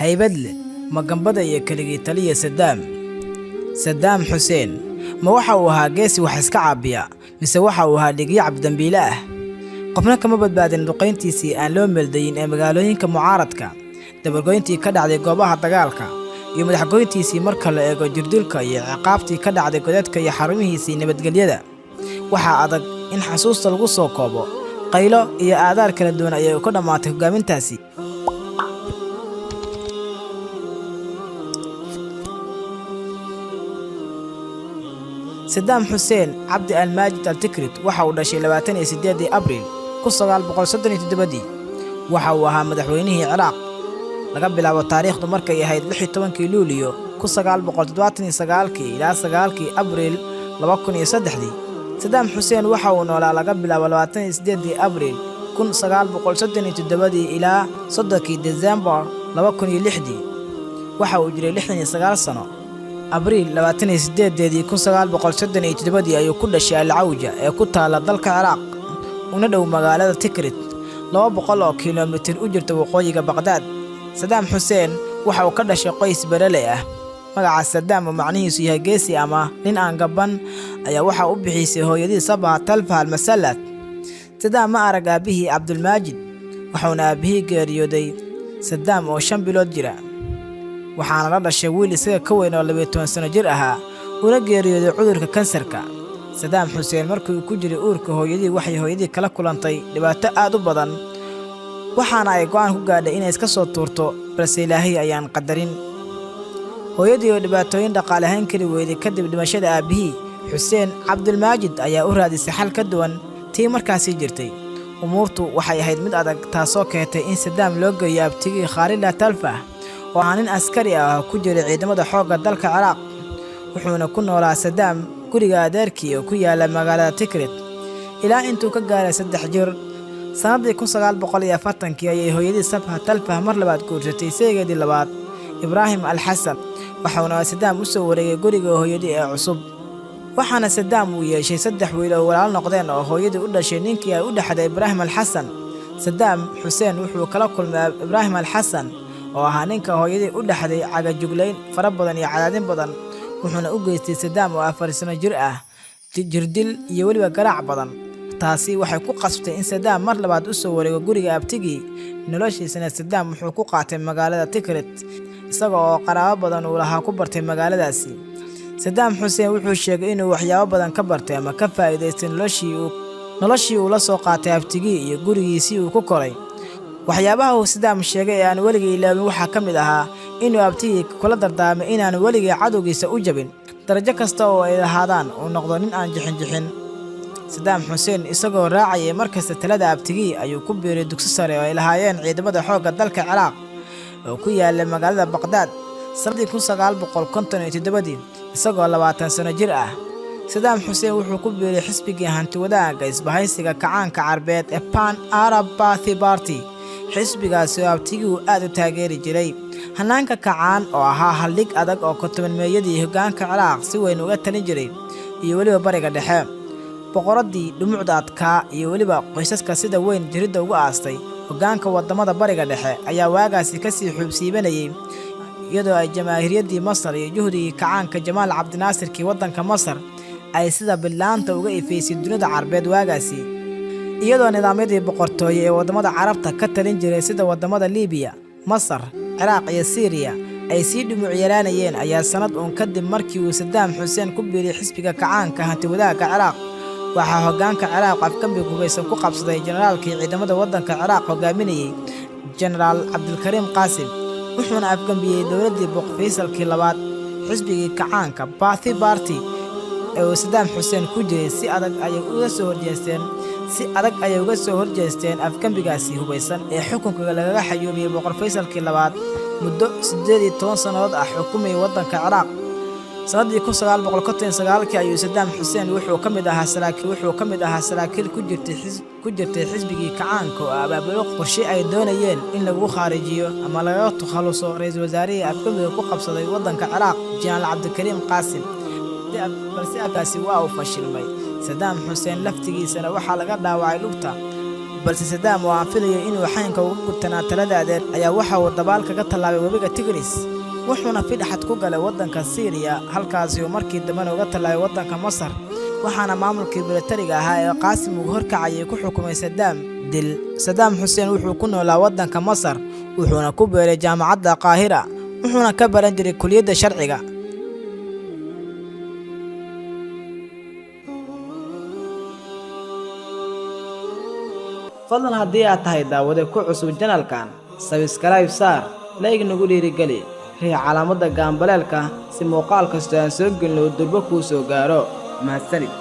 haybad leh ma gambada iyo keligii taliya Saddam Hussein ma waxa uu ahaa geesi wax iska caabiya mise waxa uu ahaa dhigyo cabdambiile ah qofna kama badbaadin duqeyntiisii aan loo meeldayin ee magaalooyinka mucaaradka dabargoyntii ka dhacday goobaha dagaalka iyo madaxgoyntiisii marka la eego jirdilka iyo ciqaabtii ka dhacday godadka iyo xarumihiisii nabadgelyada waxaa adag in xasuusta lagu soo koobo qaylo iyo aadaar kala duwan ayay ku dhammaatay hogaamintaasi Saddam Hussein Abdi al-Majid al-Tikrit waxa uu dhashay 28 Abriil 1937 waxa uu ahaa madaxweynihii Ciraaq laga bilaabo taariikhdu markay ahayd 16 Luulyo 1979 ilaa 9 Abriil 2003 Saddam Hussein waxa uu noolaa laga bilaabo 28 Abriil 1937 ilaa 3 December 2006 waxa uu jiray 69 sano Abriil 28 1937 ayuu ku dhashay Al-Awja ee ku taala dalka Ciraaq una dhow magaalada Tikrit 200 kiiloomitir u jirta waqooyiga Baghdad Saddam Hussein waxa uu ka dhashay qoys beeraley ah magaca Saddam macnihiisu yahay geesi ama nin aan gaban ayaa waxa uu bixisay hooyadii Sabah Talfa al-Masallat Saddam ma arag aabihii Abdul Majid waxaana aabihii geeriyooday Saddam oo 5 bilood jira waxaana la dhashay wiil isaga ka weyn oo 12 sano jir ahaa una geeriyooday cudurka kansarka Saddam Hussein markii uu ku jiray uurka hooyadii waxay hooyadii kala kulantay dhibaato aad u badan waxaana ay go'aan ku gaadhay inay iska soo tuurto balse Ilaahay ayaan qadarin hooyadii oo dhibaatooyin dhaqaale ahaan kali weyday kadib dhimashada aabihii Hussein Abdul Majid ayaa u raadisay xal ka duwan tii markaasi jirtay umuurtu waxay ahayd mid adag taasoo keentay in Saddam loo geeyo abtigii Khalid Talfa oo nin askari ah ku jiray ciidamada xoogga dalka Ciraaq wuxuuna ku noolaa Saddam guriga adeerkii oo ku yaala magaalada Tikrit ilaa intuu ka gaaray 3 jir sanadii 1940 ayay hooyadii Sabah Talfa mar labaad guursatay saygeedii labaad Ibrahim al-Hassan waxaana Saddam u soo wareegay guriga hooyadii ee cusub waxaana Saddam uu yeeshay 3 wiil oo walaal noqdeen oo hooyadii u dhashay ninkii ay u dhaxday Ibrahim al-Hassan Saddam Hussein wuxuu kala kulmay Ibrahim al-Hassan oo ahaa ninka hooyadii u dhaxday cagajuglayn fara badan iyo cadaadin badan wuxuuna u geystay Saddam oo 4 sano jir ah jirdil iyo waliba garaac badan taasi waxay ku qasbtay in Saddam mar labaad u soo wareego guriga abtigii noloshiisana Saddam wuxuu ku qaatay magaalada Tikrit isaga oo qaraabo badan uu lahaa ku bartay magaaladaasi Saddam Hussein wuxuu sheegay inuu waxyaabo badan ka bartay ama ka faa'iideystay noloshii uu la soo qaatay abtigii iyo gurigiisii uu ku koray waxyaabaha uu Saddam sheegay aan waligii ilaawin waxa ka mid ahaa inuu abtigii kula dardaarmay inaan waligii cadowgiisa u jabin darajo kasta oo ay lahaadaan uu noqdo nin aan jixin Saddam Hussein isagoo raacayay markasta talada abtigii ayuu ku biiray dugsi sare oo ay lahaayeen ciidamada xoogga dalka Ciraaq oo ku yaala magaalada Baghdad sanadii 1957 isagoo 20 sano jir ah Saddam Hussein wuxuu ku biiray xisbigii hanti wadaagga isbahaysiga kacaanka Carbeed ee Pan Arab Party xisbigaasi oo abtigii uu aad u taageeri jiray hanaanka kacaan oo ahaa haldhig adag oo kotobanmeeyadii hoggaanka Ciraaq si weyn uga talin jiray iyo waliba bariga dhexe boqoradii dhumucda adkaa iyo waliba qoysaska sida weyn jiridda ugu aastay hoggaanka wadamada bariga dhexe ayaa waagaasi ka sii xubsiibanayay iyadoo ay jamaahiriyadii Masar iyo juhdigii kacaanka Jamaal Cabdi Naasirkii wadanka Masar ay sida bilaanta uga ifaysay dunida Carbeed waagaasi iyadoo nidaamyadii boqortooyo ee wadamada Carabta ka talin jiray sida wadamada Liibiya Masar Ciraaq iyo Syria ay sii dhumuc yaraanayeen ayaa sanad kadib markii uu Saddam Hussein ku biiray xisbiga kacaanka hanti wadaagga Ciraaq waxa hoggaanka Ciraaq afkambi gubaysan ku qabsaday generaalkii ciidamada wadanka Ciraaq hogaaminayay Generaal Abdulkarim Qasim wuxuuna afgambiyay dowladii Boqor Faysalkii labaad xisbigii kacaanka Party ee Saddam Hussein ku jiray si adag ayay uga soo horjeesteen afkambigaasi hubaysan ee xukunka lagaga xayuubiyay Boqor Faysalkii labaad muddo 18 sanadood ah xukumayay wadanka Ciraaq sanadii 1949 ayuu Saddam Hussein wuxuu ka mid ahaa saraakiil ku jirtay xisbigii kacaanka oo abaabulo qorshe ay doonayeen in lagu kharijiyo ama laga takhaluso ra'iisul wasaarihii afkambiga ku qabsaday wadanka Ciraaq Generaal Abdulkarim Qasim balse afkaasi waa uu fashilmay Saddam Hussein laftigiisana waxa laga dhaawacay lugta balse Saddam oo aan filayo inuu xaynka ugu gudtanaa talada adeer ayaa waxa uu dabaal kaga tallaabay webiga Tigris wuxuuna fidhaxad ku galay waddanka Syria halkaas oo markii dambena uga tallaabay waddanka Masar waxaana maamulkii militariga ahaa ee Qaasim uu horkacayay ku xukumay Saddam dil. Saddam Hussein wuxuu ku noolaa waddanka Masar wuxuuna ku beeray jaamacadda Qaahira wuxuuna ka baran jiray kulliyadda sharciga. fadlan haddii aad tahay daawade ku cusub janalkan subscribe saar like nagu dhiirigeli riix calaamadda gaambaleelka si muuqaal kasta aan soo gelino durba kuu soo gaaro mahadsanid.